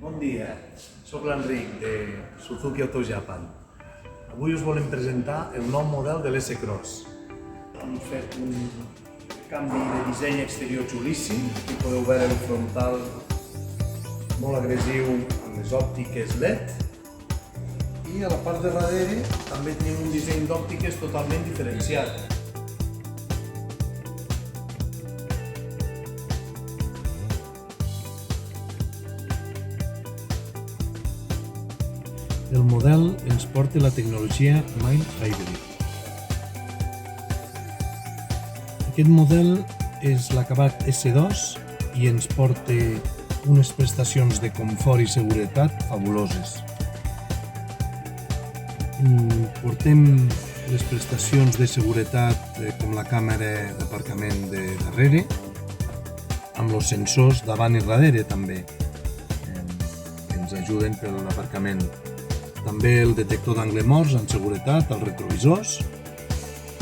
Bon dia, soc l'Enric de Suzuki Auto Japan. Avui us volem presentar el nou model de l'S-Cross. Hem fet un canvi de disseny exterior xulíssim. Aquí podeu veure el frontal molt agressiu amb les òptiques LED. I a la part de darrere també tenim un disseny d'òptiques totalment diferenciat. El model ens porta la tecnologia Mild Hybrid. Aquest model és l'acabat S2 i ens porta unes prestacions de confort i seguretat fabuloses. Portem les prestacions de seguretat com la càmera d'aparcament de darrere, amb els sensors davant i darrere també, que ens ajuden per l'aparcament. També el detector d'angle morts amb seguretat, els retrovisors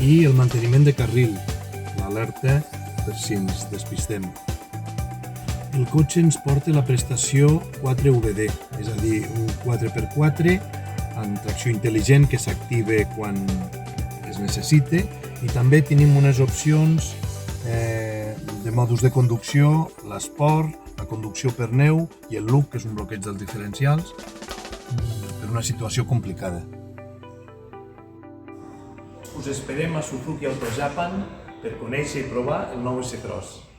i el manteniment de carril, l'alerta per si ens despistem. El cotxe ens porta la prestació 4WD, és a dir, un 4x4 amb tracció intel·ligent que s'activa quan es necessita, i també tenim unes opcions de mòduls de conducció, l'esport, la conducció per neu i el look, que és un bloqueig dels diferencials, per una situació complicada. Us esperem a Suzuki Auto Japan per conèixer i provar el nou S-Cross.